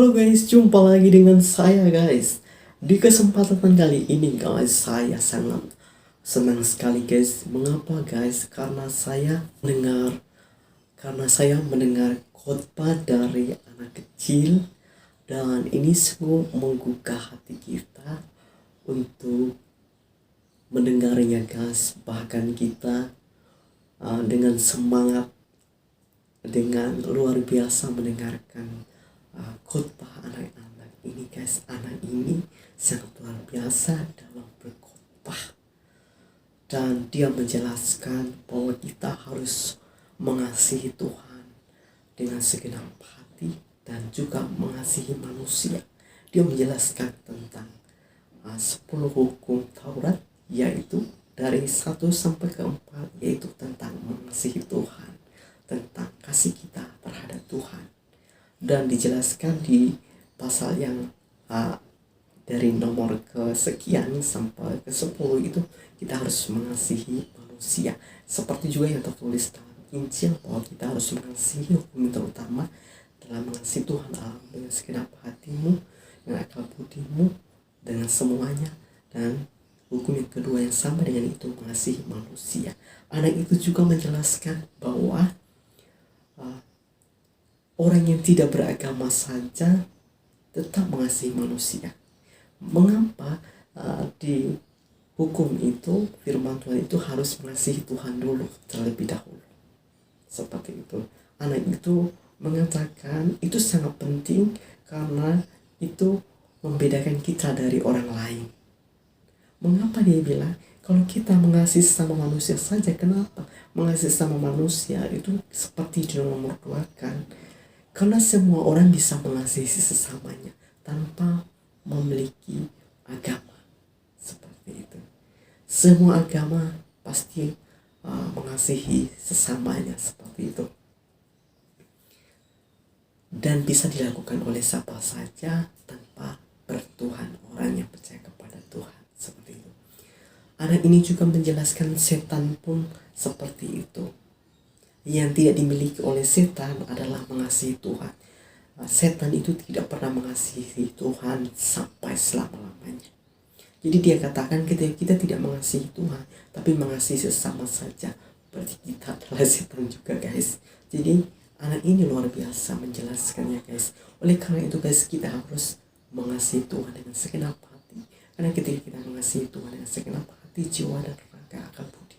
Halo guys, jumpa lagi dengan saya guys. Di kesempatan kali ini guys, saya sangat senang sekali guys. Mengapa guys? Karena saya mendengar khotbah dari anak kecil, dan ini sungguh menggugah hati kita untuk mendengarnya guys. Bahkan kita dengan semangat, dengan luar biasa mendengarkan khotbah anak-anak ini guys. Anak ini sangat luar biasa dalam berkhotbah, dan dia menjelaskan bahwa kita harus mengasihi Tuhan dengan segenap hati dan juga mengasihi manusia. Dia menjelaskan tentang 10 hukum Taurat, yaitu dari 1 sampai ke 4, yaitu tentang mengasihi Tuhan, tentang kasih kita terhadap Tuhan. Dan dijelaskan di pasal yang dari nomor kesekian sampai ke 10 itu kita harus mengasihi manusia. Seperti juga yang tertulis dalam Injil bahwa kita harus mengasihi, hukum terutama dalam mengasihi Tuhan Allah dengan segenap hatimu, dengan akal budimu, dengan semuanya. Dan hukum yang kedua yang sama dengan itu, mengasihi manusia. Anak itu juga menjelaskan bahwa orang yang tidak beragama saja tetap mengasihi manusia. Mengapa di hukum itu, firman Tuhan itu harus mengasihi Tuhan dulu terlebih dahulu? Seperti itu. Anak itu mengatakan itu sangat penting karena itu membedakan kita dari orang lain. Mengapa dia bilang kalau kita mengasihi sama manusia saja? Kenapa? Mengasihi sama manusia itu seperti nomor 2 kan. Karena semua orang bisa mengasihi sesamanya tanpa memiliki agama. Seperti itu. Semua agama pasti mengasihi sesamanya seperti itu. Dan bisa dilakukan oleh siapa saja tanpa bertuhan, orang yang percaya kepada Tuhan. Seperti itu. Anak ini juga menjelaskan setan pun seperti itu. Yang tidak dimiliki oleh setan adalah mengasihi Tuhan. Setan itu tidak pernah mengasihi Tuhan sampai selama-lamanya. Jadi dia katakan ketika kita tidak mengasihi Tuhan, tapi mengasihi sesama saja, berarti kita adalah setan juga guys. Jadi anak ini luar biasa menjelaskannya guys. Oleh karena itu guys, kita harus mengasihi Tuhan dengan segenap hati. Karena ketika kita mengasihi Tuhan dengan segenap hati, jiwa dan raga, akal budi,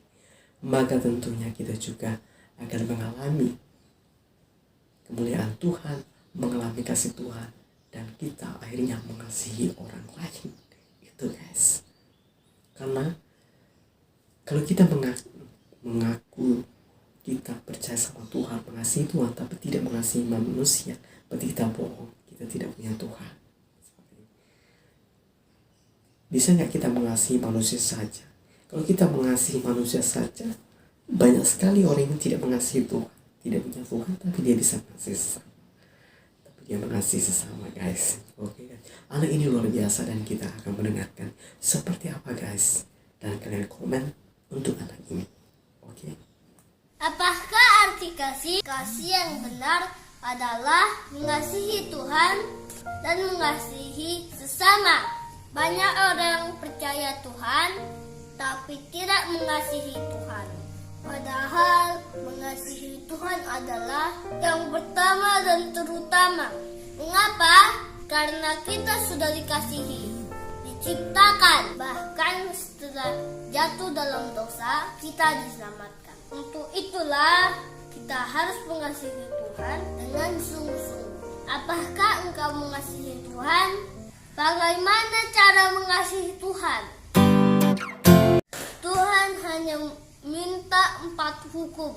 maka tentunya kita juga akan mengalami kemuliaan Tuhan, mengalami kasih Tuhan, dan kita akhirnya mengasihi orang lain. Itu guys. Karena kalau kita mengaku kita percaya sama Tuhan, mengasihi Tuhan, tapi tidak mengasihi manusia, berarti kita bohong, kita tidak punya Tuhan. Bisa nggak kita mengasihi manusia saja? Kalau kita mengasihi manusia saja, banyak sekali orang yang tidak mengasihi Tuhan, tidak punya Tuhan, tapi dia bisa mengasihi sesama. Tapi dia mengasihi sesama guys. Oke guys. Anak ini luar biasa dan kita akan mendengarkan seperti apa guys. Dan kalian komen untuk anak ini. Oke. Apakah arti kasih? Kasih yang benar adalah mengasihi Tuhan dan mengasihi sesama. Banyak orang percaya Tuhan tapi tidak mengasihi Tuhan. Padahal mengasihi Tuhan adalah yang pertama dan terutama. Mengapa? Karena kita sudah dikasihi, diciptakan, bahkan setelah jatuh dalam dosa, kita diselamatkan. Untuk itulah kita harus mengasihi Tuhan dengan sungguh-sungguh. Apakah engkau mengasihi Tuhan? Bagaimana cara mengasihi Tuhan? Tuhan hanya minta 4 hukum.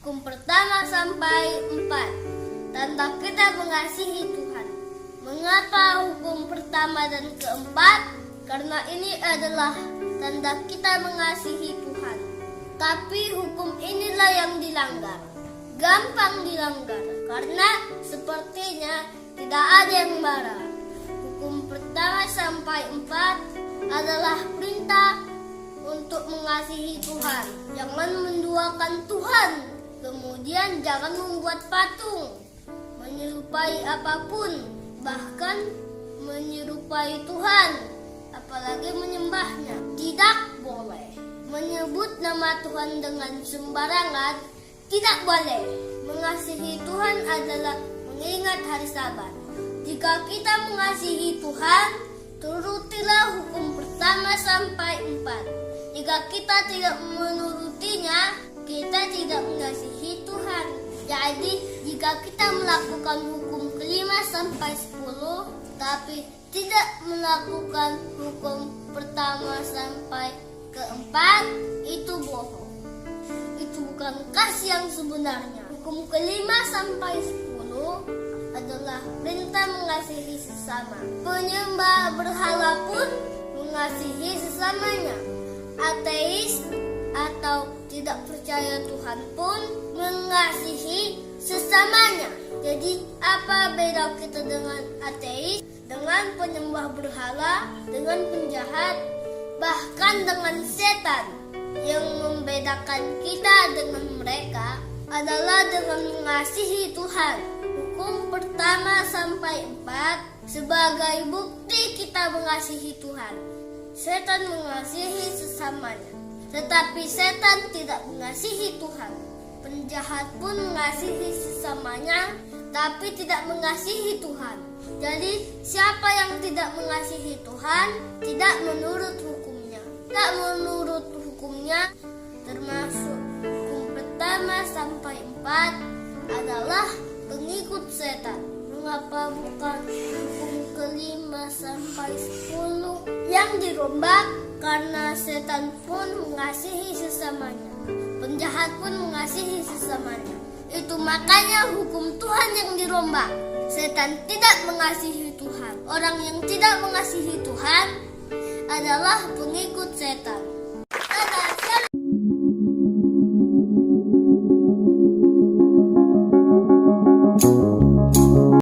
Hukum pertama sampai 4. Tanda kita mengasihi Tuhan. Mengapa hukum pertama dan keempat? Karena ini adalah tanda kita mengasihi Tuhan. Tapi hukum inilah yang dilanggar. Gampang dilanggar karena sepertinya tidak ada yang marah. Hukum pertama sampai 4 adalah perintah untuk mengasihi Tuhan. Jangan menduakan Tuhan. Kemudian jangan membuat patung, menyerupai apapun, bahkan menyerupai Tuhan, apalagi menyembahnya. Tidak boleh menyebut nama Tuhan dengan sembarangan. Tidak boleh. Mengasihi Tuhan adalah mengingat hari Sabat. Jika kita mengasihi Tuhan, turutilah hukum pertama sampai 4. Jika kita tidak menurutinya, kita tidak mengasihi Tuhan. Jadi, jika kita melakukan hukum kelima sampai 10, tapi tidak melakukan hukum pertama sampai keempat, itu bohong. Itu bukan kasih yang sebenarnya. Hukum kelima sampai 10 adalah perintah mengasihi sesama. Penyembah berhala pun mengasihi sesamanya. Ateis atau tidak percaya Tuhan pun mengasihi sesamanya. Jadi apa beda kita dengan ateis, dengan penyembah berhala, dengan penjahat, bahkan dengan setan? Yang membedakan kita dengan mereka adalah dengan mengasihi Tuhan. Hukum pertama sampai 4 sebagai bukti kita mengasihi Tuhan. Setan mengasihi sesamanya, tetapi setan tidak mengasihi Tuhan. Penjahat pun mengasihi sesamanya, tapi tidak mengasihi Tuhan. Jadi siapa yang tidak mengasihi Tuhan tidak menurut hukumnya. Tak menurut hukumnya, termasuk hukum pertama sampai 4 adalah pengikut setan. Mengapa bukan hukum kelima sampai 10 yang dirombak? Karena setan pun mengasihi sesamanya, penjahat pun mengasihi sesamanya. Itu makanya hukum Tuhan yang dirombak. Setan tidak mengasihi Tuhan. Orang yang tidak mengasihi Tuhan adalah pengikut setan.